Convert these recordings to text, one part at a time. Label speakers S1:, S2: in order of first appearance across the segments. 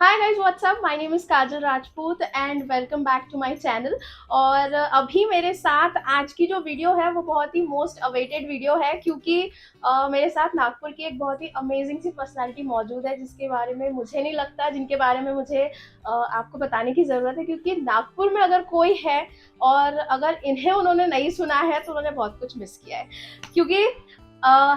S1: Hi guys, what's up. My name is Kajal Rajput and welcome back to my channel. और अभी मेरे साथ आज की जो वीडियो है वो बहुत ही मोस्ट अवेटेड वीडियो है, क्योंकि मेरे साथ नागपुर की एक बहुत ही अमेजिंग सी पर्सनालिटी मौजूद है, जिसके बारे में मुझे नहीं लगता जिनके बारे में मुझे आपको बताने की ज़रूरत है। क्योंकि नागपुर में अगर कोई है और अगर इन्हें उन्होंने नहीं सुना है तो उन्होंने बहुत कुछ मिस किया है। क्योंकि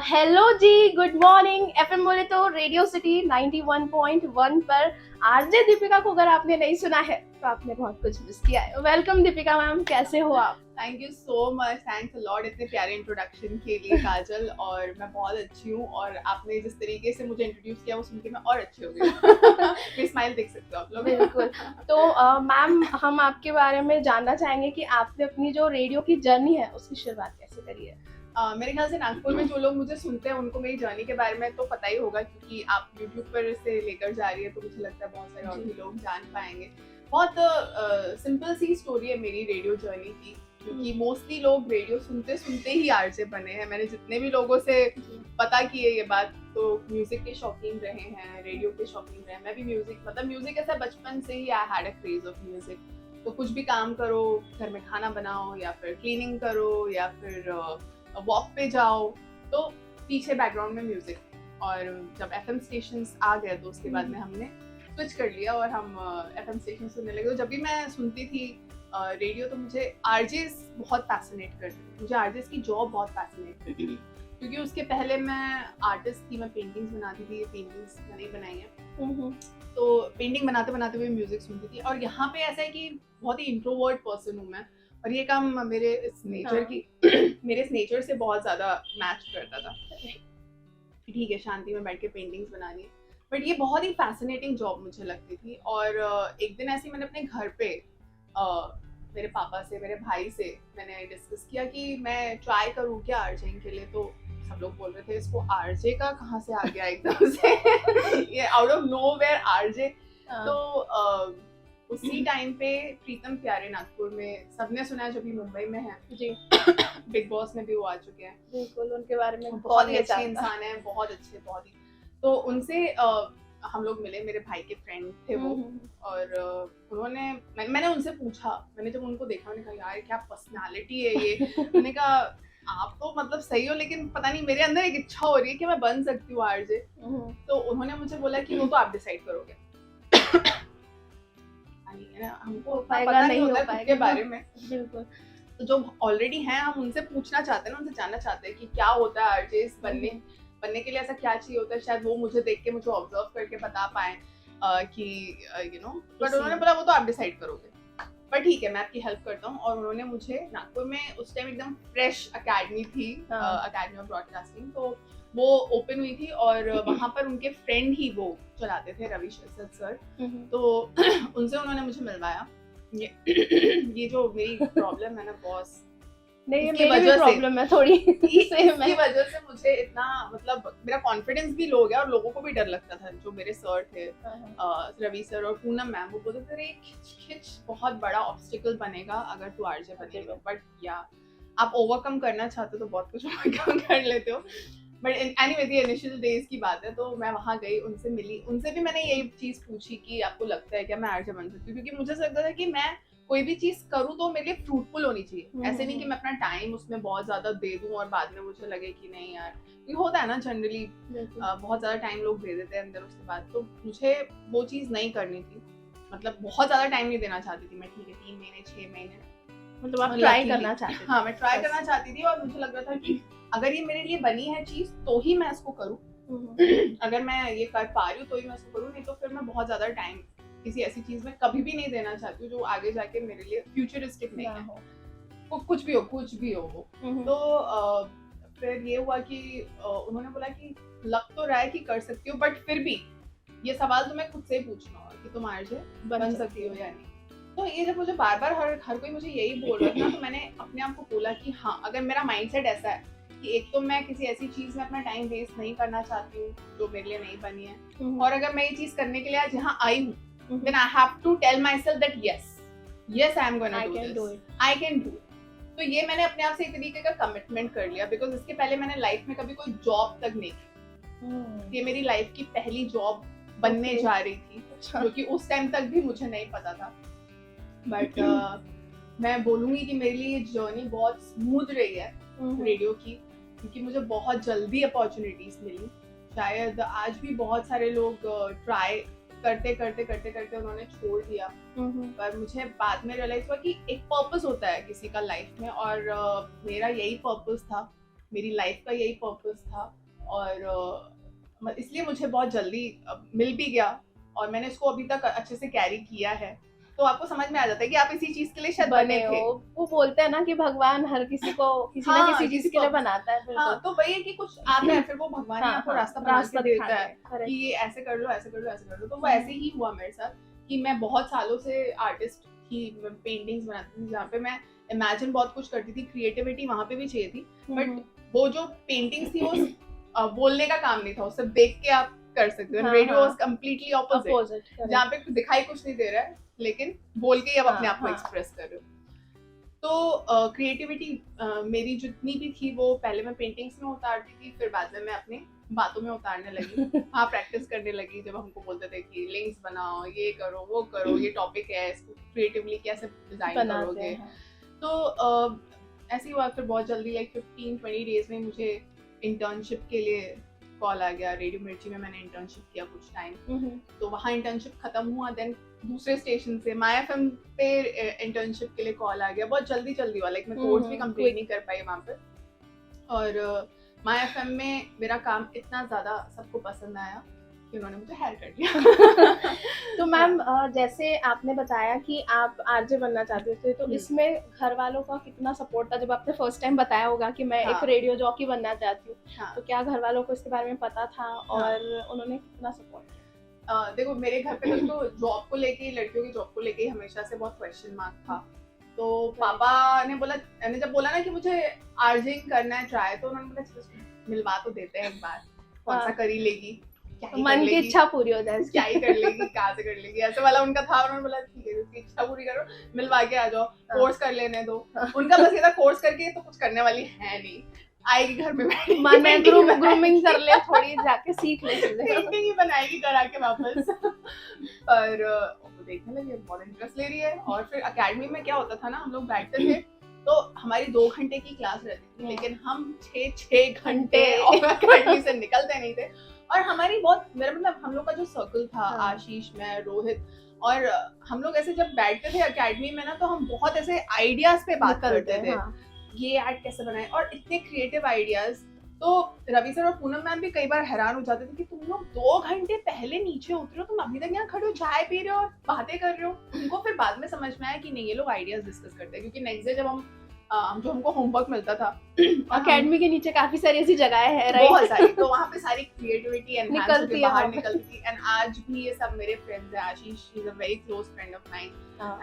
S1: हेलो जी, गुड मॉर्निंग। एफएम बोले तो रेडियो सिटी 91.1 पर आरजे दीपिका को अगर आपने नहीं सुना है तो आपने बहुत कुछ मिस किया है। वेलकम दीपिका मैम, कैसे हो आप?
S2: Thank you so much, thanks a lot इतने प्यारे इंट्रोडक्शन के लिए काजल। और मैं बहुत अच्छी हूँ और आपने जिस तरीके से मुझे इंट्रोड्यूस किया वो सुन के मैं और अच्छी हो गई। मेरी स्माइल देख सकते हो आप लोग।
S1: बिल्कुल। तो मैम, हम आपके बारे में जानना चाहेंगे कि आपने अपनी जो रेडियो की जर्नी है उसकी शुरुआत कैसे करी है?
S2: मेरे ख्याल से नागपुर में जो लोग मुझे सुनते हैं उनको मेरी जर्नी के बारे में तो पता ही होगा, क्योंकि आप यूट्यूब पर से लेकर जा रही है तो मुझे लगता है बहुत सारे और भी लोग जान पाएंगे। बहुत सिंपल सी स्टोरी है मेरी रेडियो जर्नी की, क्योंकि मोस्टली लोग रेडियो सुनते सुनते ही आरजे बने हैं। मैंने जितने भी लोगों से पता की है ये बात, तो म्यूजिक के शौकीन रहे हैं, रेडियो के शौकीन रहे हैं। मैं भी म्यूजिक ऐसा बचपन से ही I had a craze of music. तो कुछ भी काम करो, घर में खाना बनाओ या फिर क्लीनिंग करो या फिर वॉक पे जाओ, तो पीछे बैकग्राउंड में म्यूजिक। और जब एफएम स्टेशंस आ गए तो उसके बाद में हमने स्विच कर लिया और हम एफएम स्टेशन सुनने लगे। तो जब भी मैं सुनती थी रेडियो, तो मुझे आरजेस बहुत फैसिनेट करती थी। मुझे आरजेस की जॉब बहुत फैसिनेट करती थी, क्योंकि उसके पहले मैं आर्टिस्ट थी, मैं पेंटिंग्स बनाती थी। ये पेंटिंग्स मैंने बनाई है, तो पेंटिंग बनाते बनाते हुए म्यूजिक सुनती थी। और यहाँ पे ऐसा है कि बहुत ही इंट्रोवर्ट पर्सन हूँ मैं, और ये काम मेरे इस नेचर की मेरे इस नेचर से बहुत ज्यादा मैच करता था। ठीक है, शांति में बैठ के पेंटिंग्स बनानी है, बट ये बहुत ही फैसिनेटिंग जॉब मुझे लगती थी। और एक दिन ऐसे ही मैंने अपने घर पे मेरे पापा से, मेरे भाई से मैंने डिस्कस किया कि मैं ट्राई करूँ क्या आरजेइंग के लिए। तो सब लोग बोल रहे थे इसको आरजे का कहाँ से आ गया एकदम से। ये आउट ऑफ नोवेयर आरजे। तो उसी टाइम पे प्रीतम प्यारे नागपुर में सबने सुना है, जो भी मुंबई में है
S1: जी।
S2: बिग बॉस में भी वो आ चुके हैं।
S1: बिल्कुल, उनके बारे में
S2: बहुत ही अच्छे इंसान है, बहुत अच्छे, बहुत ही। तो उन्नसे हम लोग मिले, मेरे भाई के फ्रेंड थे वो। और उन्होंने मैंने उनसे पूछा, मैंने जब उनको देखा मैंने कहा यार क्या पर्सनालिटी है ये। मैंने कहा आप तो मतलब सही हो, लेकिन पता नहीं मेरे अंदर एक इच्छा हो रही है कि मैं बन सकती हूँ आरजे। तो उन्होंने मुझे बोला कि वो तो आप डिसाइड करोगे। हमको पता नहीं होता खुद के बारे में।
S1: बिल्कुल।
S2: तो जो ऑलरेडी हैं हम उनसे पूछना चाहते हैं ना, उनसे जानना चाहते हैं कि क्या होता है आरजेस बनने के लिए, ऐसा क्या चाहिए होता है। शायद वो मुझे देख के, मुझे ऑब्जर्व करके बता पाए कि यू नो। बट उन्होंने बोला वो तो आप डिसाइड करोगे, पर ठीक है मैं आपकी हेल्प करता हूँ। और उन्होंने मुझे नागपुर में उस टाइम एकदम फ्रेश अकेडमी थी, अकेडमी ऑफ ब्रॉडकास्टिंग, तो वो ओपन हुई थी और वहाँ पर उनके फ्रेंड ही वो चलाते थे, रवि सर। तो उनसे उन्होंने मुझे मिलवाया। ये जो मेरी प्रॉब्लम है ना बॉस,
S1: नहीं, ये मेरी भी प्रॉब्लम है थोड़ी।
S2: इसकी वजह से मुझे इतना मतलब मेरा कॉन्फिडेंस भी लो गया और लोगों को भी डर लगता था। जो मेरे सर थे, रवि सर और पूनम मैम, वो बोलते थे खिच बहुत बड़ा ऑब्स्टिकल बनेगा अगर तू आरजे बनेगा। बट या आप ओवरकम करना चाहते हो तो बहुत कुछ ओवरकम कर लेते हो। But anyway the initial days की बात है, तो मैं वहाँ गई, उनसे मिली। उनसे भी मैंने यही चीज़ पूछी कि आपको लगता है क्या मैं आरजे बन सकती हूँ, क्योंकि मुझे लगता था कि मैं कोई भी चीज करूँ तो मेरे लिए फ्रूटफुल होनी चाहिए। ऐसे नहीं कि मैं अपना टाइम उसमें बहुत ज्यादा दे दूं और बाद में मुझे लगे कि नहीं यार, ये होता है ना जनरली, बहुत ज्यादा टाइम लोग दे देते हैं अंदर उसके बाद। तो मुझे वो चीज नहीं करनी थी, मतलब बहुत ज्यादा टाइम नहीं देना चाहती थी मैं। ठीक है 3 महीने 6 महीने,
S1: मतलब आप ट्राई करना चाहती थी?
S2: हाँ, मैं ट्राई करना चाहती थी और मुझे लग रहा था कि अगर ये मेरे लिए बनी है चीज तो ही मैं इसको करूँ। अगर मैं ये कर पा रही हूँ तो ही मैं इसको करूँ, नहीं तो फिर मैं बहुत ज्यादा टाइम किसी ऐसी चीज में कभी भी नहीं देना चाहती हूँ जो आगे जाके मेरे लिए फ्यूचरिस्टिक नहीं है। कुछ भी हो वो। तो फिर ये हुआ कि उन्होंने बोला कि लग तो रहा है कि कर सकती हो, बट फिर भी ये सवाल तुम्हें खुद से ही पूछना होगा कि तुम आरजे बन सकती हो या नहीं। तो ये जब मुझे बार बार हर कोई मुझे यही बोल रहा था, तो मैंने अपने आप को बोला कि हाँ, अगर मेरा माइंडसेट ऐसा है कि एक तो मैं किसी ऐसी चीज में अपना टाइम वेस्ट नहीं करना चाहती हूँ जो मेरे लिए नहीं बनी है, और अगर मैं ये चीज करने के लिए आज यहाँ आई हूँ, then I have to tell myself that yes I am gonna do this, I can do it. तो ये मैंने अपने आप से एक तरीके का कमिटमेंट कर लिया, बिकॉज इसके पहले मैंने लाइफ में कभी कोई जॉब तक नहीं की। ये मेरी लाइफ की पहली जॉब बनने जा रही थी।
S1: अच्छा।
S2: जो कि उस टाइम तक भी मुझे नहीं पता था। बट मैं बोलूँगी कि मेरे लिए जर्नी बहुत स्मूथ रही है रेडियो की, क्योंकि मुझे बहुत जल्दी अपॉर्चुनिटीज मिली। शायद आज भी बहुत सारे लोग ट्राई करते करते करते करते उन्होंने छोड़ दिया, पर मुझे बाद में रियलाइज हुआ कि एक पर्पस होता है किसी का लाइफ में, और मेरा यही पर्पस था, मेरी लाइफ का यही पर्पस था, और इसलिए मुझे बहुत जल्दी मिल भी गया और मैंने इसको अभी तक अच्छे से कैरी किया है। तो आपको समझ में आ जाता है कि आप इसी चीज के लिए शायद बने थे।
S1: वो बोलते हैं ना कि भगवान हर किसी को किसी ना किसी चीज के लिए बनाता है।
S2: हाँ, तो वही है कि कुछ आता है फिर वो भगवान ही आपको रास्ता बना के देता है कि ये ऐसे कर लो ऐसे कर लो ऐसे कर लो। तो वो ऐसे ही हुआ मेरे साथ कि मैं बहुत सालों से आर्टिस्ट थी, पेंटिंग्स बनाती थी, जहाँ पे मैं इमेजिन बहुत कुछ करती थी, क्रिएटिविटी वहाँ पे भी चाहिए थी, बट वो जो पेंटिंग्स थी वो बोलने का काम नहीं था, उससे देख के आप कर सकते हो। रेडियो वाज कंप्लीटली ऑपोजिट, जहाँ पे दिखाई कुछ नहीं दे रहा है लेकिन बोल के अब अपने आप को एक्सप्रेस कर रहे हो। तो क्रिएटिविटी मेरी जितनी भी थी वो पहले मैं पेंटिंग्स में उतारती थी, फिर बाद में मैं अपने बातों में उतारने लगी। हाँ, प्रैक्टिस करने लगी, जब हमको बोलते थे कि लिंक्स बनाओ, ये करो वो करो, ये टॉपिक है, इसको क्रिएटिवली कैसे डिजाइन करोगे। तो ऐसे ही हुआ। फिर बहुत जल्दी लाइक 15-20 डेज में मुझे इंटर्नशिप के लिए कॉल आ गया। रेडियो मिर्ची में मैंने इंटर्नशिप किया कुछ टाइम, तो वहाँ इंटर्नशिप खत्म हुआ, देन दूसरे स्टेशन से माय एफएम पे इंटर्नशिप के लिए कॉल आ गया। बहुत जल्दी हुआ, लाइक मैं कोर्स भी कंप्लीट नहीं कर पाई वहाँ पे। और माय एफएम में मेरा काम इतना ज्यादा सबको पसंद आया कि उन्होंने मुझे हायर कर दिया।
S1: तो मैम जैसे आपने बताया कि आप आरजे बनना चाहते थे, तो इसमें घर वालों का कितना सपोर्ट था? जब आपने फर्स्ट टाइम बताया होगा कि मैं एक रेडियो जॉकी बनना चाहती हूँ, तो क्या घर वालों को इसके बारे में पता था और उन्होंने कितना सपोर्ट किया?
S2: देखो, मेरे घर पे तो जॉब को लेके, लड़कियों की जॉब को लेके हमेशा से बहुत क्वेश्चन मार्क था। तो पापा ने बोला, मैंने जब बोला ना कि मुझे आरजिंग करना है ट्राई, तो उन्होंने बोला मिलवा तो देते हैं एक बार, कौन सा कर ही लेगी,
S1: मन की इच्छा पूरी हो जाए,
S2: क्या ही कर लेगी, कहाँ से कर लेगी, ऐसे वाला उनका था। उन्होंने बोला ठीक है, उसकी इच्छा पूरी करो, मिलवा के आ जाओ, कोर्स कर लेने दो। उनका बस ये था, कोर्स करके तो कुछ करने वाली है नहीं, आएगी घर में बैठेगी,
S1: ग्रूमिंग कर ले, थोड़ी जाके सीख ले,
S2: पेंटिंग ही बनाएगी घर आके वापस। पर देखने लगे बहुत इंटरेस्ट ले रही है। और फिर एकेडमी में क्या होता था ना, हम लोग बैठते थे तो हमारी 2 घंटे की क्लास रहती थी, लेकिन हम 6 घंटे एकेडमी से निकलते नहीं थे। और हमारी बहुत, मेरा मतलब हम लोग का जो सर्कल था, आशीष, मैं, रोहित, और हम लोग ऐसे जब बैठते थे एकेडमी में ना, तो हम बहुत ऐसे आइडियाज पे बात करते थे। ये ऐड कैसे बनाए, और इतने क्रिएटिव आइडियाज। तो रवि सर और पूनम मैम भी कई बार हैरान हो जाते थे कि तुम लोग 2 घंटे पहले नीचे उतरे हो, तुम अभी तक यहाँ खड़े हो, चाय पी रहे हो और बातें कर रहे हो। उनको फिर बाद में समझ में आया कि नहीं, ये लोग आइडियाज डिस्कस करते हैं, क्योंकि नेक्स्ट डे जब जो हमको होमवर्क मिलता था,
S1: एकेडमी के नीचे काफी सारी ऐसी जगहें हैं, राइट,
S2: बहुत सारी, तो वहाँ पे सारी क्रिएटिविटी एनहांस होके बाहर निकलती थी। एंड आज भी ये सब मेरे फ्रेंड्स हैं। Ashish is a very close friend of mine,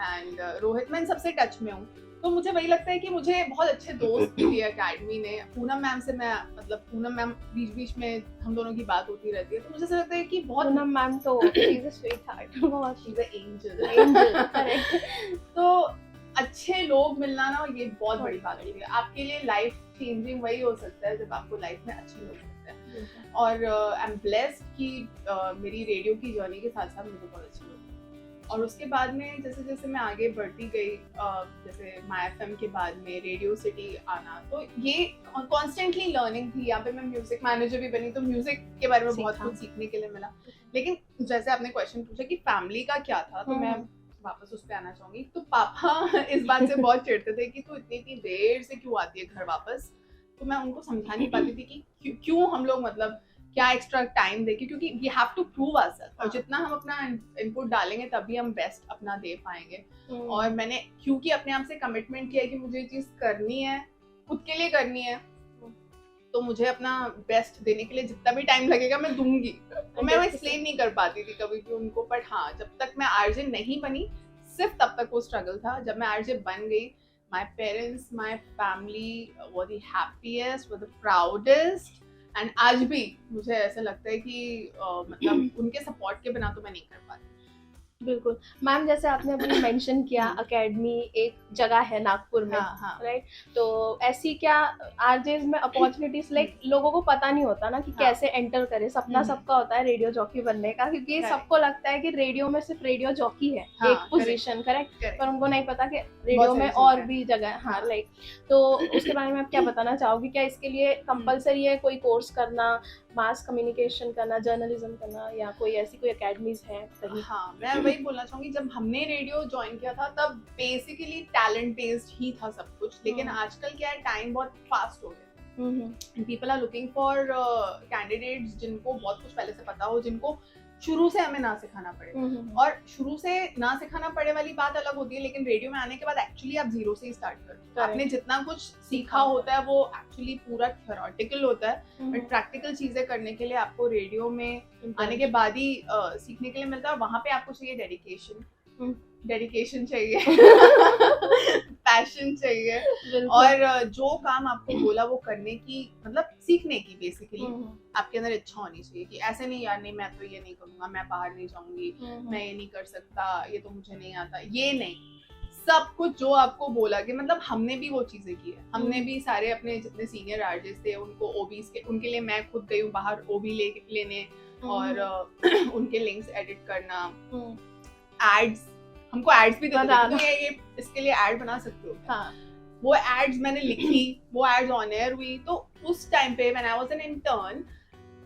S2: and Rohit, मैं सबसे टच में हूँ। तो मुझे वही लगता है कि मुझे बहुत अच्छे दोस्त दिए एकेडमी ने। पूनम मैम से मैं, मतलब पूनम मैम बीच बीच में हम दोनों की बात होती रहती है, तो मुझे ऐसा लगता है कि बहुत,
S1: पूनम मैम तो she is a sweet heart,
S2: she is a angel, correct. तो अच्छे लोग मिलना ना, ये बहुत बड़ी बात होती है। आपके लिए लाइफ चेंजिंग वही हो सकता है जब आपको लाइफ में अच्छे लोग मिलते हैं। और आई एम ब्लेस्ड कि मेरी रेडियो की जर्नी के साथ साथ मुझे बहुत अच्छे लोग। और उसके बाद में जैसे जैसे मैं आगे बढ़ती गई, जैसे माय एफएम के बाद में रेडियो सिटी आना, तो ये कॉन्स्टेंटली लर्निंग थी। यहाँ पे मैं म्यूजिक मैनेजर भी बनी, तो म्यूजिक के बारे में बहुत कुछ सीखने के लिए मिला। लेकिन जैसे आपने क्वेश्चन पूछा कि फैमिली का क्या था, तो मैं वापस उस पे आना चाहूंगी। तो पापा इस बात से बहुत चिढ़ते थे कि तू इतनी देर से क्यों आती है घर वापस। तो मैं उनको समझा नहीं पाती थी कि क्यों हम लोग, मतलब क्या एक्स्ट्रा टाइम देके, क्योंकि we have to prove ourselves, और जितना हम अपना इनपुट डालेंगे तभी हम बेस्ट अपना दे पाएंगे। और मैंने क्योंकि अपने आप से कमिटमेंट किया कि मुझे ये चीज करनी है, खुद के लिए करनी है, तो मुझे अपना बेस्ट देने के लिए जितना भी टाइम लगेगा मैं दूंगी। तो मैं एक्सप्लेन नहीं कर पाती थी कभी भी उनको, बट हाँ, जब तक मैं आरजे नहीं बनी, सिर्फ तब तक वो स्ट्रगल था। जब मैं आरजे बन गई, my parents, my family were the happiest, were the proudest. And आज भी मुझे ऐसा लगता है कि मतलब उनके सपोर्ट के बिना तो मैं नहीं कर पाती।
S1: बिल्कुल मैम, जैसे आपने अभी मेंशन किया एकेडमी एक जगह है नागपुर में,
S2: हाँ हाँ
S1: राइट? तो ऐसी क्या आरजेज में अपॉर्चुनिटीज, लाइक लोगों को पता नहीं होता ना कि
S2: हाँ।
S1: कैसे एंटर करें। सपना सबका होता है रेडियो जॉकी बनने का, क्योंकि
S2: Correct.
S1: सबको लगता है कि रेडियो में सिर्फ रेडियो जॉकी है
S2: हाँ,
S1: एक पोजीशन, करेक्ट?
S2: Correct.
S1: पर उनको नहीं पता कि रेडियो में
S2: सारी
S1: और
S2: चीज़ें
S1: भी जगह है। हाँ, लाइक तो उसके बारे में आप क्या बताना चाहोगी? क्या इसके लिए कंपलसरी है कोई कोर्स करना, मास कम्युनिकेशन करना, जर्नलिज्म करना, या कोई ऐसी कोई एकेडमीज है कहीं?
S2: हाँ, मैं वही बोलना चाहूंगी, जब हमने रेडियो ज्वाइन किया था तब बेसिकली टैलेंट बेस्ड ही था सब कुछ, लेकिन आजकल क्या है, टाइम बहुत फास्ट हो गया। People are looking for candidates जिनको बहुत कुछ पहले से पता हो, जिनको शुरू से हमें ना सिखाना पड़े। और शुरू से ना सिखाना पड़े वाली बात अलग होती है, लेकिन रेडियो में आने के बाद एक्चुअली आप जीरो से ही स्टार्ट करते हो। आपने जितना कुछ सीखा होता है वो एक्चुअली पूरा थ्योरेटिकल होता है, बट प्रैक्टिकल चीजें करने के लिए आपको रेडियो में आने के बाद ही सीखने के लिए मिलता है। वहां पे आपको चाहिए डेडिकेशन चाहिए, पैशन चाहिए, और जो काम आपको बोला वो करने की, मतलब सीखने की बेसिकली आपके अंदर इच्छा होनी चाहिए कि ऐसे नहीं यार, नहीं मैं तो ये नहीं करूंगा, मैं बाहर नहीं जाऊंगी, मैं ये नहीं कर सकता, ये तो मुझे नहीं आता, ये नहीं। सब कुछ जो आपको बोला कि, मतलब हमने भी वो चीजें की है। हमने भी सारे अपने जितने सीनियर आर्टिस्ट थे उनको ओबीज के, उनके लिए मैं खुद गई हूँ बाहर ओबी लेने, और उनके लिंक्स एडिट करना, एड्स, हमको एड्स भी देते थे, तो ये इसके लिए एड बना सकते हो। हाँ, वो एड्स मैंने लिखी, वो एड्स ऑन एयर हुई। तो उस टाइम पे when I was an intern,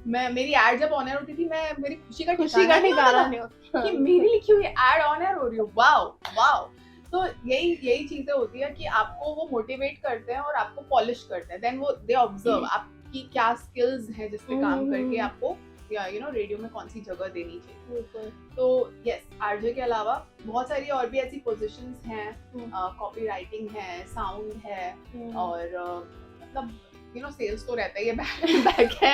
S2: मेरी एड जब ऑन एयर होती थी, मैं मेरी खुशी का ठिकाना नहीं होता कि मेरी लिखी हुई एड ऑन एयर हो रही है। वाओ। तो यही चीजें होती है कि आपको वो मोटिवेट करते हैं और आपको पॉलिश करते हैं। देन वो दे ऑब्जर्व आपकी क्या स्किल्स हैं जिस पे काम करके आपको, या रेडियो में कौन सी जगह देनी चाहिए। तो यस, आरजे के अलावा बहुत सारी और भी ऐसी पोजीशंस हैं, कॉपी राइटिंग है, साउंड है, और मतलब सेल्स तो रहता ही है, बैक है,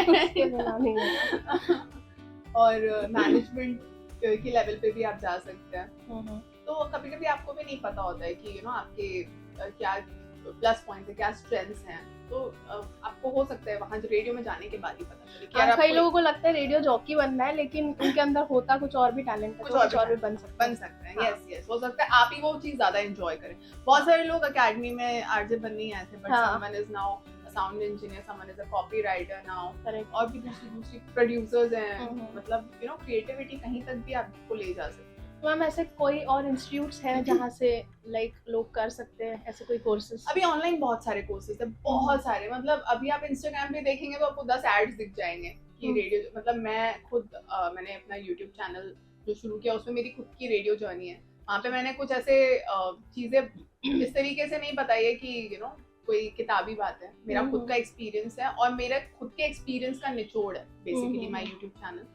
S2: और मैनेजमेंट की लेवल पे भी आप जा सकते हैं। तो कभी कभी आपको भी नहीं पता होता है कि आपके क्या प्लस पॉइंट्स है, क्या स्ट्रेंथ्स हैं। तो आपको हो सकता है वहाँ रेडियो में जाने के बाद ही पता चले कि
S1: कई लोगों को लगता है रेडियो जॉकी बनना है, लेकिन उनके अंदर होता कुछ और भी टैलेंट है, कुछ और भी बन सकते हैं।
S2: यस, हो सकता है आप ही वो चीज ज्यादा एंजॉय करें। बहुत सारे लोग एकेडमी में आरजे बनने ही आए थे, but someone is now sound engineer, someone is a copywriter now, और भी दूसरी प्रोड्यूसर्स हैं। मतलब क्रिएटिविटी कहीं तक भी आपको ले जा सकते हैं।
S1: मैम, ऐसे कोई और इंस्टीट्यूट्स हैं जहाँ से लाइक लोग कर सकते हैं ऐसे कोई कोर्सेज?
S2: अभी ऑनलाइन बहुत सारे कोर्सेज है, बहुत सारे। मतलब अभी आप इंस्टाग्राम पे देखेंगे तो आपको 10 एड्स दिख जाएंगे कि रेडियो, मतलब मैं खुद मैंने अपना यूट्यूब चैनल जो शुरू किया उसमें मेरी खुद की रेडियो जर्नी है। वहाँ पे मैंने कुछ ऐसे चीजें इस तरीके से नहीं बताई है कि कोई किताबी बात है। मेरा खुद का एक्सपीरियंस है, और मेरा खुद के एक्सपीरियंस का निचोड़ है बेसिकली माय यूट्यूब चैनल।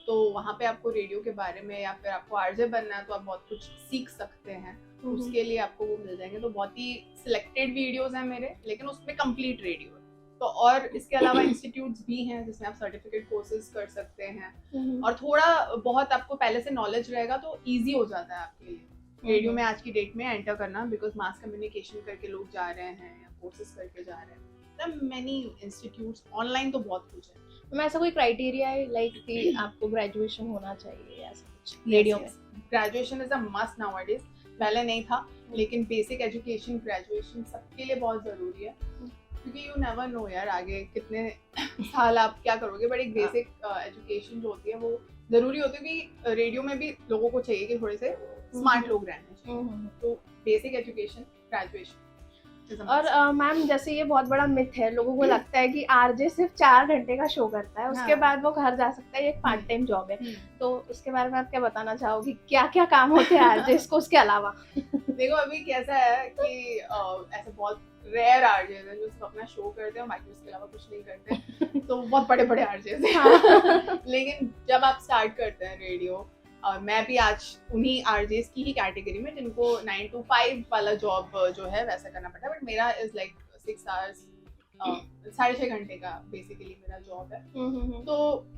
S2: तो वहाँ पे आपको रेडियो के बारे में, या फिर आपको आरजे बनना है तो आप बहुत कुछ सीख सकते हैं। उसके लिए आपको वो मिल जाएंगे। तो बहुत ही सिलेक्टेड वीडियोस हैं मेरे, लेकिन उसमें कंप्लीट रेडियो है। तो और इसके अलावा इंस्टीट्यूट्स भी हैं जिसमें आप सर्टिफिकेट कोर्सेज कर सकते हैं, और थोड़ा बहुत आपको पहले से नॉलेज रहेगा तो ईजी हो जाता है आपके लिए रेडियो में आज की डेट में एंटर करना, बिकॉज मास कम्युनिकेशन करके लोग जा रहे हैं या कोर्सेज करके जा रहे हैं। मेनी इंस्टीट्यूट्स, ऑनलाइन तो बहुत कुछ है।
S1: मैं ऐसा कोई क्राइटेरिया है लाइक कि आपको ग्रेजुएशन होना चाहिए ऐसा कुछ रेडियो में?
S2: Graduation is a must nowadays. पहले नहीं था, लेकिन बेसिक एजुकेशन, ग्रेजुएशन सबके लिए बहुत जरूरी है, क्योंकि यू नेवर नो यार आगे कितने साल आप क्या करोगे। बट एक बेसिक एजुकेशन जो होती है वो जरूरी होती है, कि रेडियो में भी लोगों को चाहिए कि थोड़े से स्मार्ट लोग रहने चाहिए। तो बेसिक एजुकेशन, ग्रेजुएशन।
S1: और मैम, जैसे ये बहुत बड़ा मिथ है, लोगों को लगता है कि आरजे सिर्फ 4 घंटे का शो करता है, उसके बाद वो घर जा सकता है, ये एक पार्ट टाइम जॉब है। तो उसके बारे में आप क्या बताना चाहोगी? क्या क्या काम होते हैं आरजे को उसके अलावा?
S2: देखो अभी कैसा है कि ऐसे बहुत रेयर आरजे हैं जो सिर्फ अपना शो करते हैं, बाकी उसके अलावा कुछ नहीं करते। तो बहुत बड़े बड़े आरजे हैं। लेकिन जब आप स्टार्ट करते हैं रेडियो, और मैं भी आज उन्हीं आरजेस की ही कैटेगरी में जिनको 9 to 5 वाला जॉब जो है वैसा करना पड़ता है, बट मेरा इज लाइक 6 hours, 6.5 घंटे का बेसिकली मेरा जॉब है। तो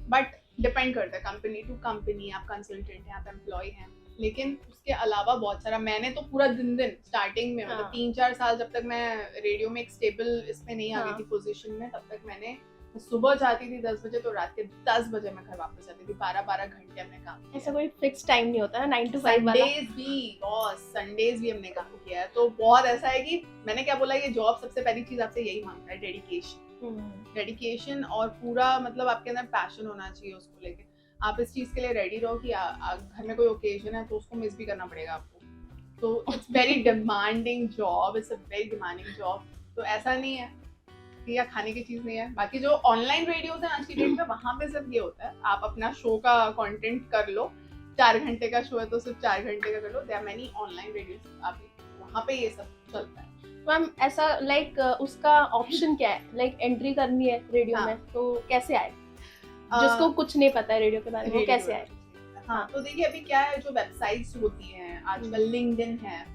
S2: बट डिपेंड करता है कंपनी टू कंपनी, आप कंसल्टेंट हैं, आप एम्प्लॉय हैं। लेकिन उसके अलावा बहुत सारा, मैंने तो पूरा दिन स्टार्टिंग में, मतलब 3-4 साल जब तक मैं रेडियो में एक स्टेबल इसमें नहीं आ गई थी पोजीशन में, तब तक मैंने सुबह जाती थी 10 बजे, तो रात के 10 बजे मैं घर वापस आती थी। 12-12 घंटे हमने काम किया।
S1: ऐसा कोई फिक्स टाइम नहीं होता ना 9 to 5 वाला?
S2: संडेज भी हमने काम किया है। तो बहुत ऐसा है कि मैंने क्या बोला, ये जॉब सबसे पहली चीज आपसे यही मांगता है, डेडिकेशन और पूरा मतलब आपके अंदर पैशन होना चाहिए उसको लेके। आप इस चीज के लिए रेडी रहो कि घर में कोई ओकेजन है तो उसको मिस भी करना पड़ेगा आपको। तो it's very demanding job, it's a very demanding job. तो ऐसा नहीं है कि या खाने की चीज नहीं है। बाकी जो ऑनलाइन रेडियोज है आज की डेट में, वहां पे सिर्फ ये होता है, आप अपना शो का कंटेंट कर लो। 4 घंटे का शो है तो सिर्फ 4 घंटे का कर लो। There are many online radios, आप वहां पे ये सब चलता है।
S1: मैम ऐसा लाइक उसका ऑप्शन क्या है, लाइक एंट्री करनी है रेडियो
S2: हाँ।
S1: में, तो कैसे आए? जिसको कुछ नहीं पता है रेडियो के बारे में, वो कैसे आए?
S2: हाँ, तो देखिए अभी क्या है, जो वेबसाइट्स होती हैं आजकल, लिंक्डइन है।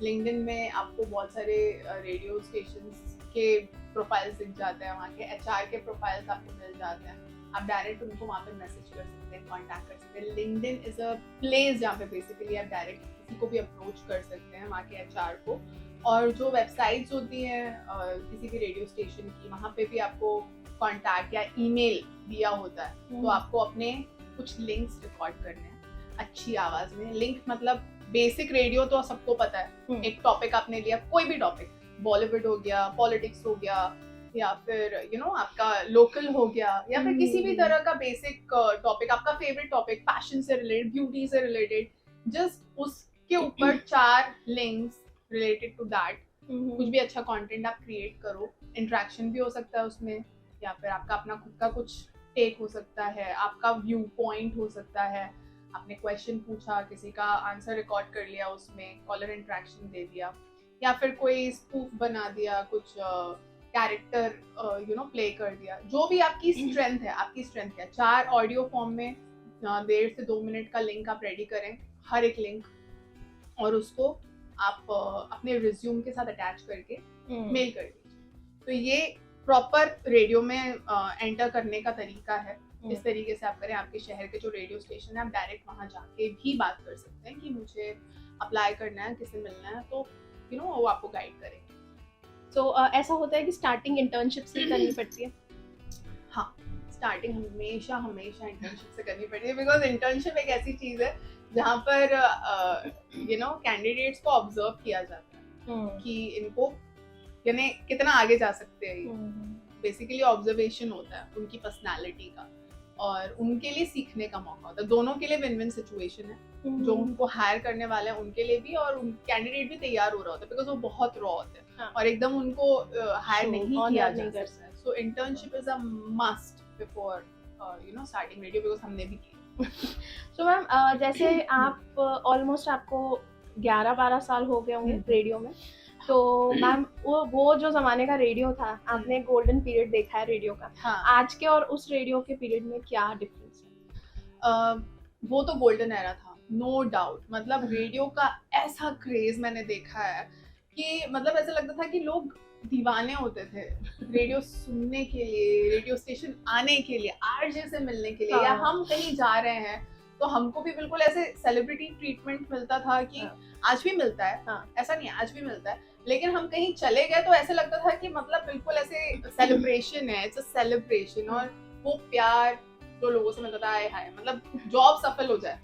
S2: लिंक्डइन में आपको बहुत सारे रेडियो स्टेशंस के प्रोफाइल्स दिख जाते हैं, वहाँ के एचआर के प्रोफाइल्स आपको मिल जाते हैं। आप डायरेक्ट उनको वहाँ पे मैसेज कर सकते हैं, कांटेक्ट कर सकते हैं। लिंक्डइन इज अ प्लेस जहाँ पे बेसिकली आप डायरेक्ट किसी को भी अप्रोच कर सकते हैं, वहाँ के एचआर को। और जो वेबसाइट्स होती हैं किसी भी रेडियो स्टेशन की, वहाँ पे भी आपको कांटेक्ट या ईमेल दिया होता है। तो आपको अपने कुछ लिंक्स रिकॉर्ड करने हैं अच्छी आवाज में। लिंक मतलब बेसिक रेडियो तो सबको पता है, एक टॉपिक आपने लिया, कोई भी टॉपिक, बॉलीवुड हो गया, पॉलिटिक्स हो गया, या फिर आपका लोकल हो गया, या फिर किसी भी तरह का बेसिक टॉपिक, आपका फेवरेट टॉपिक, पैशन से रिलेटेड, ब्यूटी से रिलेटेड, जस्ट उसके ऊपर 4 लिंक्स रिलेटेड टू दैट। कुछ भी अच्छा कंटेंट आप क्रिएट करो, इंटरेक्शन भी हो सकता है उसमें, या फिर आपका अपना खुद का कुछ टेक हो सकता है, आपका व्यू पॉइंट हो सकता है। आपने क्वेश्चन पूछा, किसी का आंसर रिकॉर्ड कर लिया, उसमें कॉलर इंटरेक्शन दे दिया, या फिर कोई स्पूफ बना दिया, कुछ कैरेक्टर प्ले कर दिया। जो भी आपकी स्ट्रेंथ है, 4 ऑडियो फॉर्म में 1.5 से 2 मिनट का लिंक आप रेडी करें, हर एक लिंक, और उसको आप अपने रिज्यूम के साथ अटैच करके मेल कर दीजिए। तो ये प्रॉपर रेडियो में एंटर करने का तरीका है। इस तरीके से आप करें। आपके शहर के जो रेडियो स्टेशन है, आप डायरेक्ट वहां जाके भी बात कर सकते हैं कि मुझे अप्लाई करना है, किसे मिलना है, तो वो आपको गाइड करेंगे।
S1: तो ऐसा होता है कि स्टार्टिंग इंटर्नशिप से करनी पड़ती है?
S2: हाँ, स्टार्टिंग हमेशा इंटर्नशिप से करनी पड़ती है, बिकॉज इंटर्नशिप एक ऐसी चीज है जहाँ पर कैंडिडेट्स को ऑब्जर्व किया जाता है कि इनको कितना आगे जा सकते हैं। बेसिकली ऑब्जर्वेशन होता है उनकी पर्सनालिटी का, और उनके लिए सीखने का मौका होता है। दोनों के लिए विन विन सिचुएशन है, जो उनको हायर करने वाले हैं उनके लिए भी, और कैंडिडेट भी तैयार हो रहा होता है, बिकॉज वो बहुत रॉ होते हैं। हाँ। और एकदम उनको हायर नहीं किया जा सकता है। सो internship is a must before starting radio, because हमने भी की।
S1: सो मैम जैसे आप ऑलमोस्ट आपको 11-12 साल हो गए होंगे रेडियो में, तो मैम वो जो जमाने का रेडियो था, आपने गोल्डन पीरियड देखा है रेडियो का। हाँ। आज के और उस रेडियो के पीरियड में क्या डिफरेंस है?
S2: वो तो गोल्डन एरा था, नो डाउट। मतलब रेडियो का ऐसा क्रेज मैंने देखा है कि मतलब ऐसा लगता था कि लोग दीवाने होते थे रेडियो सुनने के लिए, रेडियो स्टेशन आने के लिए, आरजे से मिलने के लिए। हाँ। या हम कहीं जा रहे हैं तो हमको भी बिल्कुल ऐसे सेलिब्रिटी ट्रीटमेंट मिलता था कि हाँ। आज भी मिलता है। हाँ। ऐसा नहीं है, आज भी मिलता है, लेकिन हम कहीं चले गए तो ऐसे लगता था कि मतलब बिल्कुल ऐसे सेलिब्रेशन है, इट्स अ सेलिब्रेशन। और वो प्यार जो लोगों से मिलता था, हाय मतलब जॉब सफल हो जाए,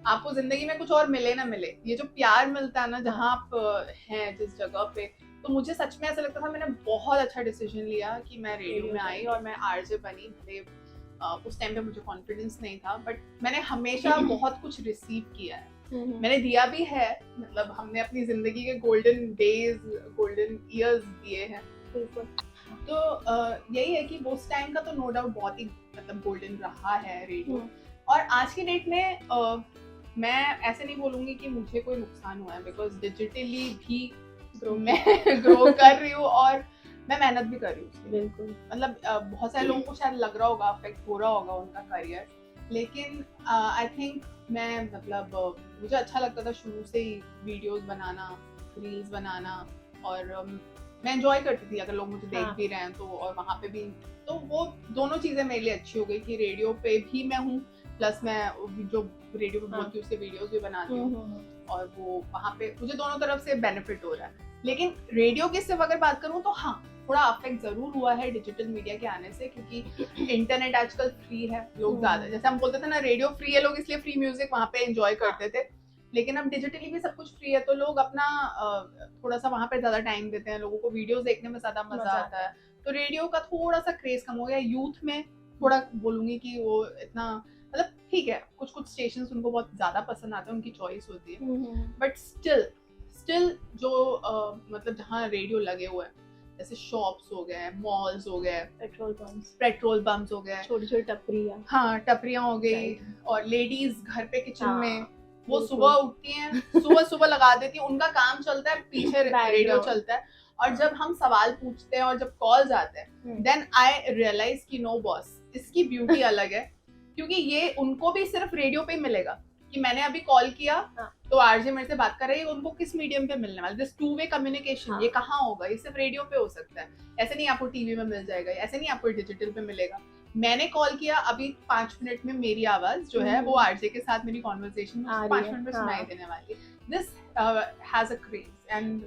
S2: आपको जिंदगी में कुछ और मिले ना मिले, ये जो प्यार मिलता है ना जहाँ आप हैं जिस जगह पे, तो मुझे सच में ऐसा लगता था मैंने बहुत अच्छा डिसीजन लिया कि मैं रेडियो में आई और मैं आरजे बनी। भले उस टाइम पे मुझे कॉन्फिडेंस नहीं था, बट मैंने हमेशा बहुत कुछ रिसीव किया है, मैंने दिया भी है। मतलब हमने अपनी जिंदगी के गोल्डन डेज, गोल्डन ईयर्स दिए हैं। तो यही है कि उस टाइम का तो नो डाउट बहुत ही मतलब गोल्डन रहा है रेडियो। और आज की डेट में मैं ऐसे नहीं बोलूंगी कि मुझे कोई नुकसान हुआ है, बिकॉज डिजिटली भी मैं ग्रो कर रही हूँ और मैं मेहनत भी कर रही हूँ। बिल्कुल, मतलब बहुत सारे लोगों को शायद लग रहा होगा, अफेक्ट हो रहा होगा उनका करियर, लेकिन आई थिंक मैं मतलब मुझे अच्छा लगता था शुरू से ही वीडियोस बनाना, रील्स बनाना, और मैं एंजॉय करती थी अगर लोग मुझे देख भी रहे हैं तो। और वहाँ पे भी तो वो दोनों चीज़ें मेरे लिए अच्छी हो गई कि रेडियो पे भी मैं हूँ, प्लस मैं जो रेडियो पे बोलती हूँ उसके वीडियोस भी बनाती हूँ, और वो वहाँ पे मुझे दोनों तरफ से बेनिफिट हो रहा है। लेकिन रेडियो की सिर्फ अगर बात करूँ तो हाँ, थोड़ा अफेक्ट जरूर हुआ है डिजिटल मीडिया के आने से, क्योंकि इंटरनेट आजकल फ्री है, लोग ज्यादा, जैसे हम बोलते थे ना रेडियो फ्री है, लोग इसलिए फ्री म्यूजिक वहाँ पे एंजॉय करते थे, लेकिन अब डिजिटली भी सब कुछ फ्री है तो लोग अपना थोड़ा सा वहाँ पे ज्यादा टाइम देते हैं, लोगों को वीडियोस देखने में ज्यादा मजा आता है, तो रेडियो का थोड़ा सा क्रेज कम हो गया यूथ में। थोड़ा बोलूंगी कि वो इतना मतलब ठीक है, कुछ कुछ स्टेशन उनको बहुत ज्यादा पसंद आते हैं, उनकी चॉइस होती है, बट स्टिल जो मतलब जहाँ रेडियो लगे हुए हैं, जैसे शॉप्स हो गए, मॉल्स हो गए, पेट्रोल पंप्स हो गए,
S1: छोटी छोटी टपरियाँ,
S2: हाँ टपरियाँ हो गई, और लेडीज घर पे किचन में वो सुबह उठती हैं, सुबह लगा देती हैं, उनका काम चलता है, पीछे रेडियो चलता है, और जब हम सवाल पूछते हैं और जब कॉल्स आते हैं, देन आई रियलाइज कि नो बॉस, इसकी ब्यूटी अलग है, क्योंकि ये उनको भी सिर्फ रेडियो पे ही मिलेगा कि मैंने अभी कॉल किया तो आरजे मेरे से बात कर रही है, उनको किस मीडियम पे मिलने वाला, दिस टू वे कम्युनिकेशन, ये कहाँ होगा, ये सिर्फ रेडियो पे हो सकता है, ऐसे नहीं आपको टीवी में मिल जाएगा, ऐसे नहीं आपको डिजिटल पे मिलेगा। मैंने कॉल किया अभी 5 मिनट में मेरी आवाज जो है वो आरजे के साथ मेरी कॉन्वर्सेशन 5 मिनट में सुनाई देने वाली, this has a craze and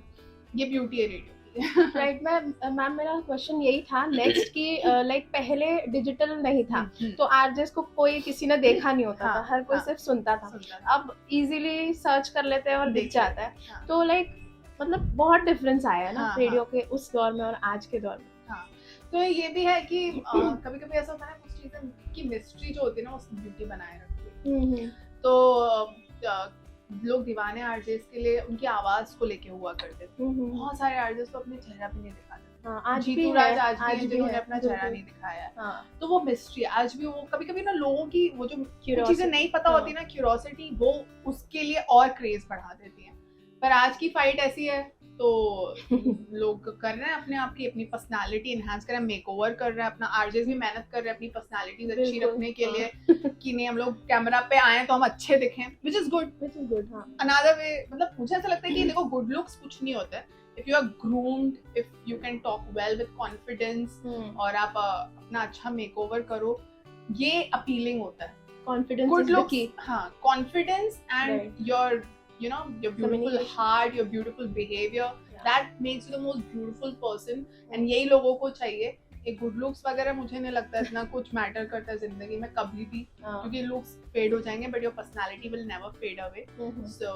S2: ये ब्यूटी है रेडियो।
S1: राइट मैम, मेरा क्वेश्चन यही था नेक्स्ट कि लाइक पहले डिजिटल नहीं था तो आरजेस को कोई किसी ने देखा नहीं होता था, हर कोई सिर्फ सुनता था, अब इजीली सर्च कर लेते हैं और दिख जाता है, तो लाइक मतलब बहुत डिफरेंस आया है ना रेडियो के उस दौर में और आज के दौर में।
S2: तो ये भी है कि कभी कभी ऐसा होता है कुछ चीजें की मिस्ट्री जो होती है ना उसकी ब्यूटी बनाए रखती है, तो लोग दीवाने आरजेस के लिए उनकी आवाज को लेके हुआ करते थे, बहुत सारे आरजेस तो अपने चेहरा भी नहीं दिखाते,
S1: आज
S2: जीतू राज आज भी जिन्होंने अपना चेहरा नहीं दिखाया, तो वो मिस्ट्री आज भी, वो कभी कभी ना लोगों की वो जो चीजें नहीं पता होती ना, क्यूरियोसिटी, वो उसके लिए और क्रेज बढ़ा देती है, पर आज की फाइट ऐसी है तो लोग कर रहे हैं अपने आप की अपनी पर्सनालिटी एनहांस कर रहे हैं, मेकओवर कर रहे हैं अपना, आरजेस भी मेहनत कर रहे हैं अपनी पर्सनालिटीज अच्छी रखने के लिए कि नहीं हम लोग कैमरा पे आए तो हम अच्छे दिखें, which is good. Another way, मतलब मुझे ऐसा लगता है कि देखो गुड लुक्स कुछ नहीं होता है, if you are groomed, if you can talk well with confidence और आप अपना अच्छा मेकओवर करो, ये अपीलिंग होता है।
S1: कॉन्फिडेंस
S2: गुड लुक्स, हाँ, confidence and your you know your beautiful heart, your beautiful behavior, that makes you the most beautiful person, and यही लोगों को चाहिए। ये गुड लुक्स वगैरह मुझे नहीं लगता इतना कुछ मैटर करता है जिंदगी में कभी भी, क्योंकि लुक्स फेड हो जाएंगे but your personality will never fade away, so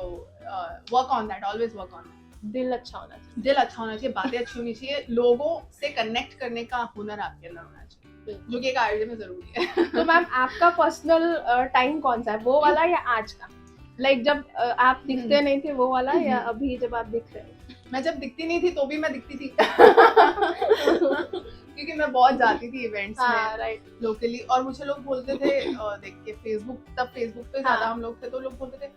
S2: work on that, always work on that.
S1: दिल अच्छा होना चाहिए,
S2: दिल अच्छा होना चाहिए, बातें अच्छी होनी चाहिए, लोगों से कनेक्ट करने का हुनर आपके अंदर होना चाहिए, जो कि एक आरजे में जरूरी है।
S1: तो मैम आपका पर्सनल टाइम कौन सा है, वो वाला या आज का, लाइक जब आप दिखते नहीं थे वो वाला, या अभी जब आप दिख रहे हो?
S2: मैं जब दिखती नहीं थी तो भी मैं दिखती थी क्योंकि मैं बहुत जाती थी इवेंट्स में लोकली, और मुझे लोग बोलते थे देख के फेसबुक पे ज्यादा हम लोग थे, तो लोग बोलते थे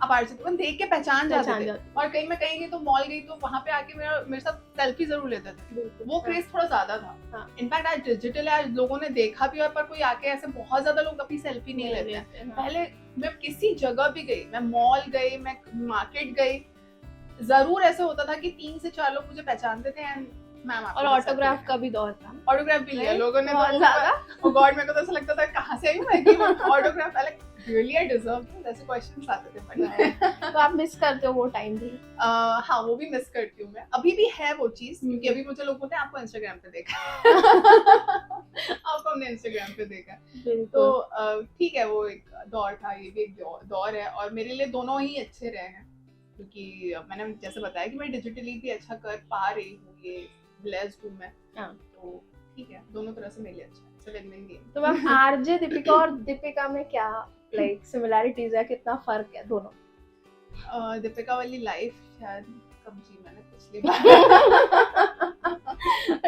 S2: आप आरजे तो देख के पहचान जाते थे, और कहीं मैं कहीं गई तो मॉल गई तो वहाँ पे आके मेरे साथ सेल्फी जरूर लेते थे, वो क्रेज थोड़ा ज्यादा था। इनफैक्ट आज डिजिटल है, आज लोगों ने देखा भी, और पर कोई आके ऐसे बहुत ज्यादा लोग अपनी सेल्फी नहीं लेते हैं। पहले मैं किसी जगह भी गई, मैं मॉल गई, मैं मार्केट गई, जरूर ऐसे होता था कि 3 से 4 लोग मुझे पहचानते थे, एंड मैम
S1: और ऑटोग्राफ का भी दौर था,
S2: ऑटोग्राफ भी लिया लोगों ने बहुत ज्यादा, और गॉड मेरे को तो ऐसा लगता था कहाँ से आई हूँ मैं कि autograph like really I deserve this, ऐसे क्वेश्चंस आते थे पहले।
S1: तो आप मिस करते हो वो टाइम भी?
S2: हाँ, वो भी मिस करती हूँ मैं, अभी भी है वो चीज, क्योंकि अभी मुझे लोग बोलते हैं आपको इंस्टाग्राम पे देखा आपको हमने इंस्टाग्राम पे देखा, तो ठीक है, वो एक दौर था, ये भी एक दौर है, और मेरे लिए दोनों ही अच्छे रहे हैं, क्योंकि मैंने जैसे बताया कि मैं डिजिटली भी अच्छा कर पा रही हूँ, ये ब्लेस्ड हूँ मैं, तो ठीक है, दोनों तरह से मेरे लिए अच्छा है।
S1: तो मैम आरजे दीपिका और दीपिका में क्या लाइक सिमिलैरिटीज है, कितना फर्क है दोनों?
S2: दीपिका वाली लाइफ शायद कब जी मैंने पिछली बार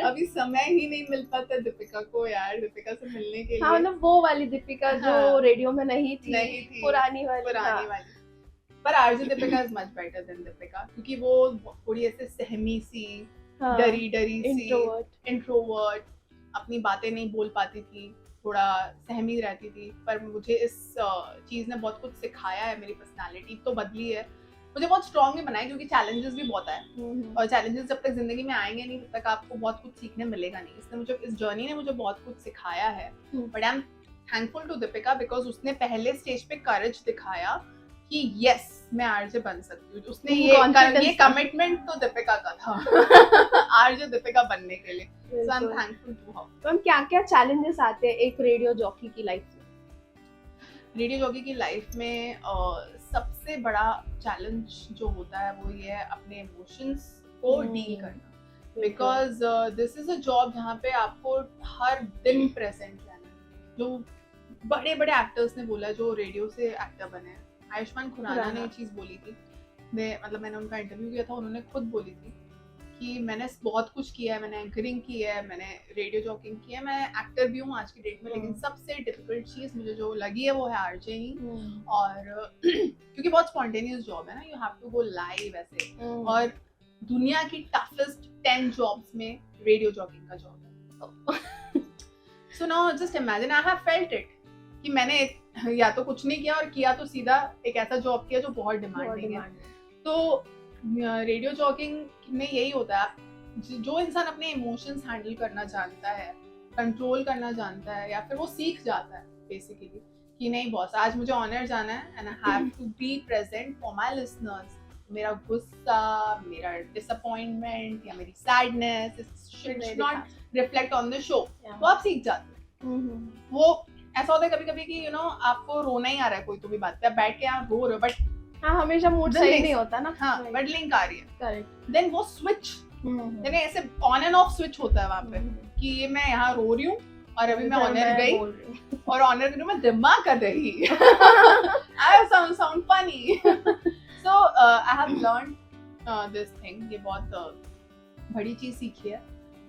S2: अभी समय ही नहीं मिल पाता दीपिका को यार, दीपिका से मिलने के लिए।
S1: हाँ, मतलब वो वाली दीपिका जो रेडियो में नहीं थी, पुरानी वाली।
S2: पर RJ Deepika is much better than Deepika, क्योंकि वो थोड़ी ऐसे सहमी सी, डरी सी, इंट्रोवर्ट, अपनी बातें नहीं बोल पाती थी, थोड़ा सहमी रहती थी, पर मुझे इस चीज़ ने बहुत कुछ सिखाया है, मेरी पर्सनालिटी तो बदली है, मुझे बहुत स्ट्रॉन्ग भी बनाया, क्योंकि चैलेंजेस भी बहुत आए, और चैलेंजेस जब तक जिंदगी में आएंगे नहीं तब तक आपको बहुत कुछ सीखने मिलेगा नहीं, इसने मुझे, इस जर्नी ने मुझे बहुत कुछ सिखाया है, but I am thankful to Deepika because उसने पहले स्टेज पे करेज दिखाया कि यस मैं आरजे बन सकती हूँ। उसने ये कमिटमेंट तो दीपिका का था आरजे दीपिका बनने के लिए। So I'm thankful to her.
S1: तो क्या क्या चैलेंजेस आते हैं एक रेडियो जॉकी की लाइफ में?
S2: रेडियो जॉकी की लाइफ में सबसे बड़ा चैलेंज जो होता है वो ये है अपने इमोशंस को डील करना, because this is a job जहाँ पे आपको हर दिन प्रेजेंट रहना है। जो बड़े बड़े एक्टर्स ने बोला, जो रेडियो से एक्टर बने हैं, आयुष्मान खुराना ने ये चीज़ बोली थी। मैंने उनका इंटरव्यू किया था, उन्होंने खुद बोली थी कि मैंने बहुत कुछ किया है, मैंने एंकरिंग की है, मैंने रेडियो जॉकिंग की है, मैं एक्टर भी हूँ आज की डेट में, लेकिन सबसे डिफिकल्ट चीज़ मुझे जो लगी है वो है आरजे ही। और क्योंकि बहुत स्पॉन्टेनियस जॉब है ना, you have to go live ऐसे, और दुनिया की टफेस्ट 10 जॉब्स में रेडियो जॉकिंग का जॉब है। So now just imagine, I have felt it कि मैंने या तो कुछ नहीं किया और किया तो सीधा एक ऐसा जॉब किया जो बहुत डिमांडिंग है। तो रेडियो जॉकिंग में यही होता है, जो इंसान अपने इमोशंस हैंडल करना जानता है, कंट्रोल करना जानता है, या फिर वो सीख जाता है बेसिकली कि नहीं बॉस, आज मुझे ऑनर जाना है and I have to be present for my listeners. मेरा गुस्सा, मेरा डिसअपॉइंटमेंट या मेरी sadness should not reflect on the show. तो आप सीख जाते हो। वो ऐसा होता है कभी कभी कि आपको रोना ही आ रहा है कोई तो भी बात पे, आप बैठ के आप रो रहे हो, बट
S1: हाँ, हमेशा मूड सही नहीं होता ना।
S2: हाँ, बट लिंक आ रही है।
S1: करेक्ट।
S2: देन वो स्विच, यानी ऐसे ऑन एंड ऑफ स्विच होता है वहाँ पे कि ये मैं यहाँ रो रही हूँ और अभी मैं ऑनर गई और ऑनर के लिए मैं दिमाग कर रही I sound funny. So I have learn this thing, ये बहुत बड़ी चीज सीखी है,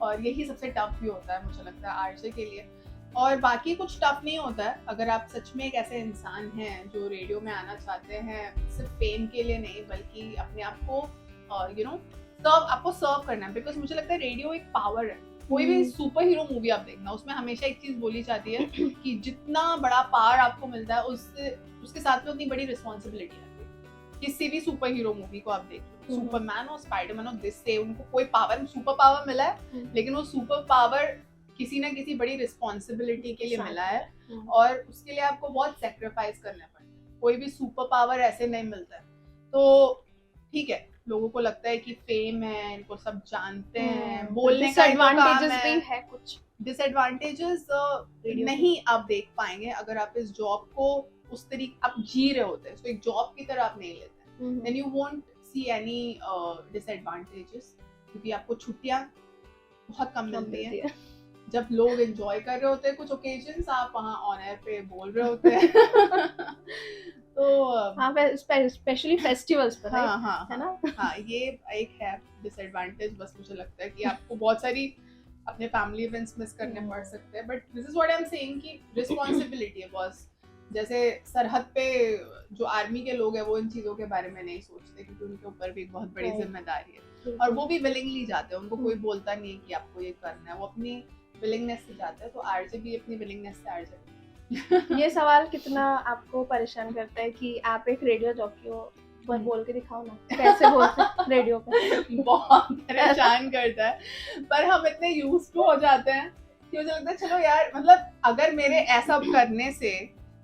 S2: और यही सबसे टफ भी होता है मुझे लगता है आरजे के लिए। और बाकी कुछ टफ नहीं होता है अगर आप सच में एक ऐसे इंसान हैं जो रेडियो में आना चाहते हैं, सिर्फ फेम के लिए नहीं बल्कि अपने आप को आपको सर्व करना है। बिकॉज मुझे लगता है रेडियो एक पावर है। कोई भी सुपर हीरो मूवी आप देखना, उसमें हमेशा एक चीज बोली जाती है कि जितना बड़ा पावर आपको मिलता है उसके साथ में उतनी बड़ी रिस्पॉन्सिबिलिटी आती है। किसी भी सुपर हीरो मूवी को आप देख लो, सुपरमैन और स्पाइडरमैन और दिस से उनको कोई पावर, सुपर पावर मिला है, लेकिन वो सुपर पावर किसी ना किसी बड़ी रिस्पॉन्सिबिलिटी के लिए मिला है, और उसके लिए आपको बहुत सेक्रीफाइस करना पड़ता है। कोई भी सुपर पावर ऐसे नहीं मिलता है। तो ठीक है, लोगों को लगता है कि फेम है, इनको सब जानते हैं, बोलने का
S1: डिसएडवांटेजेस भी है, कुछ
S2: डिसएडवांटेजेस नहीं आप देख पाएंगे अगर आप इस जॉब को उस तरीके आप जी रहे होते हैं, तो एक जॉब की तरह आप नहीं लेते, then you won't see any disadvantages, क्योंकि आपको छुट्टियां बहुत कम मिलती है। जब लोग एंजॉय कर रहे होते हैं कुछ ओकेजन्स, आप वहाँ ऑन एयर पे बोल रहे होते हैं तो
S1: हाँ, स्पेशली फेस्टिवल्स पर है ना।
S2: हाँ, ये एक है डिसएडवांटेज। बस मुझे लगता है कि आपको बहुत सारी अपने फैमिली इवेंट्स मिस करने पड़ सकते हैं, but this is what I am saying कि रिस्पॉन्सिबिलिटी है बॉस। जैसे सरहद पे जो आर्मी के लोग हैं वो इन चीज़ों के बारे में नहीं सोचते, क्योंकि उनके ऊपर भी एक बहुत बड़ी जिम्मेदारी है, और वो भी विलिंगली जाते हैं, उनको कोई बोलता नहीं है कि आपको ये करना है, वो अपनी विलिंगनेस से जाता है। तो आरजे भी अपनी विलिंगनेस से आरजे।
S1: ये सवाल कितना आपको परेशान करता है कि आप एक रेडियो जॉकी हो, पर बोल के दिखाओ ना कैसे बोलते रेडियो पे?
S2: बहुत परेशान करता है, पर हम इतने यूज्ड टू हो जाते हैं कि मुझे लगता है चलो यार, मतलब अगर मेरे ऐसा करने से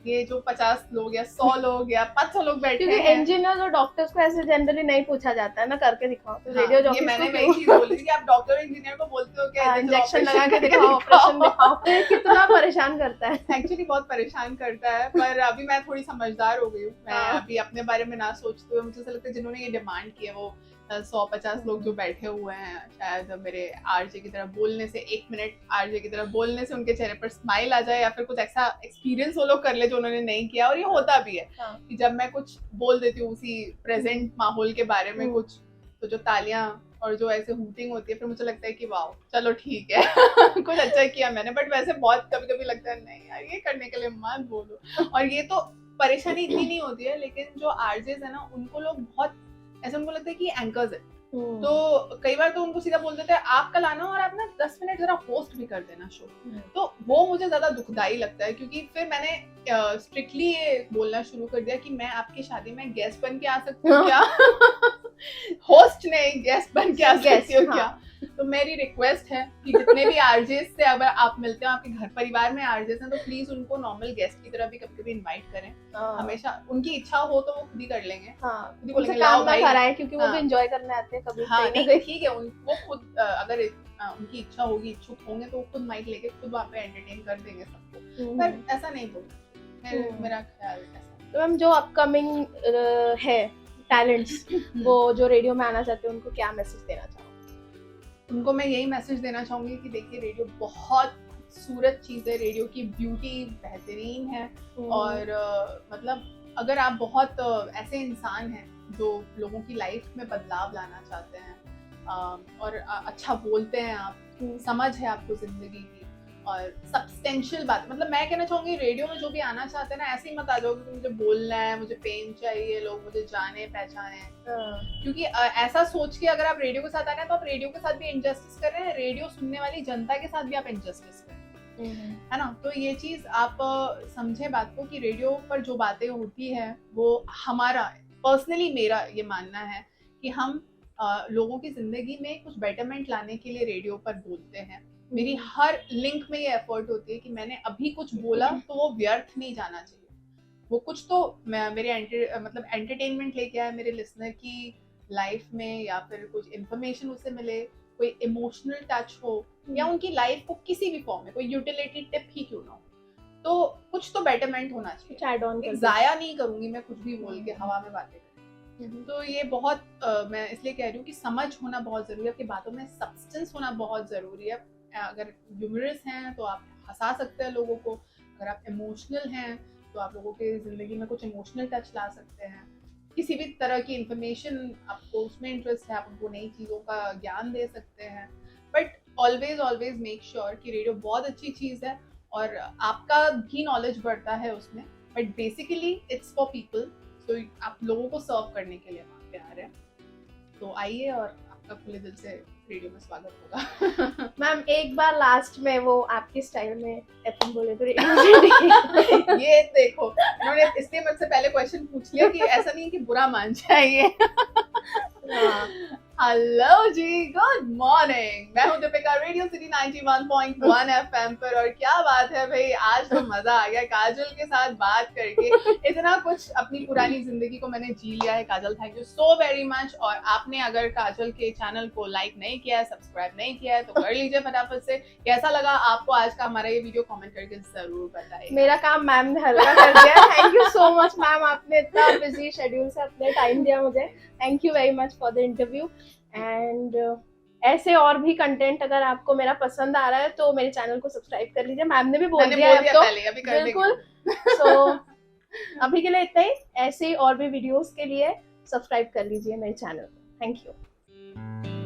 S2: ये जो 50 लोग या 100 लोग या 500 लोग बैठे हैं,
S1: इंजीनियर्स और डॉक्टर्स को ऐसे जनरली नहीं पूछा जाता है ना, करके दिखाओ। तो रेडियो जॉकी,
S2: मैंने वही चीज बोली थी कि आप डॉक्टर और इंजीनियर को बोलते हो क्या
S1: इंजेक्शन लगा के दिखाओ, ऑपरेशन दिखाओ। कितना परेशान करता है,
S2: एक्चुअली बहुत परेशान करता है। पर अभी मैं थोड़ी समझदार हो गई हूँ, मैं अभी अपने बारे में ना सोचते हुए, मुझे ऐसा लगता है जिन्होंने ये डिमांड की है वो 100-50 लोग जो बैठे हुए हैं, शायद मेरे आरजे की तरह बोलने से, 1 मिनट आरजे की तरह बोलने से उनके चेहरे पर स्माइल आ जाए, या फिर कुछ ऐसा एक्सपीरियंस वो लोग कर ले जो उन्होंने नहीं किया। और ये होता भी है कि जब मैं कुछ बोल देती हूँ उसी प्रेजेंट माहौल के बारे में कुछ, तो जो तालियां और जो ऐसे हूटिंग होती है, फिर मुझे लगता है कि वाह चलो ठीक है कुछ अच्छा किया मैंने। बट वैसे बहुत कभी कभी लगता है नहीं यार, ये करने के लिए मत बोलो। और ये तो परेशानी इतनी नहीं होती है, लेकिन जो आरजेस है ना, उनको लोग बहुत ऐसा, उनको लगता है कि एंकर्स है, तो कई बार तो उनको सीधा बोल देते हैं आप कल आना और आप ना 10 मिनट जरा होस्ट भी कर देना शो। तो वो मुझे ज्यादा दुखदाई लगता है, क्योंकि फिर मैंने स्ट्रिक्टली ये बोलना शुरू कर दिया कि मैं आपकी शादी में गेस्ट बन के आ सकती हूँ क्या? होस्ट नहीं, गेस्ट बन के आ सकती हूँ क्या? तो मेरी रिक्वेस्ट है कि जितने भी आरजेस से अगर आप मिलते हो, आपके घर परिवार में आरजेस हैं, तो प्लीज उनको नॉर्मल गेस्ट की तरह भी कभी कभी इनवाइट करें। हमेशा उनकी इच्छा हो तो वो खुद ही कर लेंगे, खुद ही बोलेंगे लाओ भाई,
S1: कराएं, क्योंकि वो भी एंजॉय करने आते हैं कभी।
S2: हाँ नहीं ठीक है, वो खुद अगर उनकी इच्छा होगी, इच्छुक होंगे तो वो खुद माइक लेके खुद वहाँ पे एंटरटेन कर देंगे सबको, पर ऐसा नहीं बोलना, मेरा ख्याल ऐसा।
S1: तो मैम जो अपकमिंग है टैलेंट्स, वो जो रेडियो में आना चाहते हैं, उनको क्या मैसेज देना चाहोगे?
S2: उनको मैं यही मैसेज देना चाहूंगी कि देखिए रेडियो बहुत खूबसूरत चीज़ है, रेडियो की ब्यूटी बेहतरीन है, और मतलब अगर आप बहुत ऐसे इंसान हैं जो लोगों की लाइफ में बदलाव लाना चाहते हैं, और अच्छा बोलते हैं आप, समझ है आपको जिंदगी की, और सब्सटेंशियल बात, मतलब मैं कहना चाहूंगी रेडियो में जो भी आना चाहते हैं ना, ऐसे ही मत आ जाओ कि मुझे बोलना है, मुझे फेम चाहिए, लोग मुझे जाने पहचाने, क्योंकि ऐसा सोच के अगर आप रेडियो के साथ आ रहे हैं तो आप रेडियो के साथ भी इनजस्टिस कर रहे हैं, रेडियो सुनने वाली जनता के साथ भी आप इनजस्टिस कर रहे हैं, है ना। तो ये चीज आप समझे बात को, कि रेडियो पर जो बातें होती है वो हमारा पर्सनली, मेरा ये मानना है कि हम लोगों की जिंदगी में कुछ बेटरमेंट लाने के लिए रेडियो पर बोलते हैं। मेरी हर लिंक में ये एफर्ट होती है कि मैंने अभी कुछ बोला तो वो व्यर्थ नहीं जाना चाहिए, वो कुछ तो मेरे मतलब एंटरटेनमेंट लेके आए मेरे लिसनर की लाइफ में, या फिर कुछ इन्फॉर्मेशन उसे मिले, कोई इमोशनल टच हो, या उनकी लाइफ को किसी भी फॉर्म में कोई यूटिलिटी टिप ही क्यों ना हो, तो कुछ तो बेटरमेंट होना चाहिए। जाया नहीं करूंगी मैं कुछ भी बोल के हवा में बातें। तो ये बहुत मैं इसलिए कह रही हूँ कि समझ होना बहुत जरूरी है, आपकी बातों में सब्सटेंस होना बहुत जरूरी है। अगर ह्यूमरस हैं तो आप हंसा सकते हैं लोगों को, अगर आप इमोशनल हैं तो आप लोगों के जिंदगी में कुछ इमोशनल टच ला सकते हैं, किसी भी तरह की इंफॉर्मेशन आपको उसमें इंटरेस्ट है, आप उनको नई चीज़ों का ज्ञान दे सकते हैं, बट ऑलवेज मेक श्योर कि रेडियो बहुत अच्छी चीज़ है और आपका भी नॉलेज बढ़ता है उसमें, but basically it's for people, तो आप लोगों को सर्व करने के लिए वहाँ पे आ रहे हैं, तो आइए और आपका खुले दिल से रेडियो में स्वागत होगा।
S1: मैम एक बार लास्ट में वो आपके स्टाइल में एफएम बोले तो रेडियो
S2: ये देखो उन्होंने इसलिए मुझसे पहले क्वेश्चन पूछ लिया कि ऐसा नहीं कि बुरा मान जाइए। हेलो जी, गुड मॉर्निंग, मैं हूँ दीपिका, रेडियो सिटी 91.1 एफएम पर, और क्या बात है भाई, आज तो मजा आ गया काजल के साथ बात करके, इतना कुछ अपनी पुरानी जिंदगी को मैंने जी लिया है। Kajal thank you so very much, और आपने अगर काजल के चैनल को लाइक नहीं किया है, सब्सक्राइब नहीं किया है, तो कर लीजिए फटाफट से। कैसा लगा आपको आज का हमारा ये वीडियो, कमेंट करके जरूर बताइए।
S1: मेरा काम मैम ने हल्का कर दिया। Thank you so much ma'am, आपने इतना बिजी शेड्यूल से अपने टाइम दिया मुझे, thank you very much for the interview. And ऐसे और भी कंटेंट अगर आपको मेरा पसंद आ रहा है तो मेरे चैनल को सब्सक्राइब कर लीजिए, मैम ने भी बोल दिया है तो
S2: पहले, अभी कर
S1: बिल्कुल। सो अभी के लिए इतना ही, ऐसे और भी वीडियोस के लिए सब्सक्राइब कर लीजिए मेरे चैनल को। Thank you.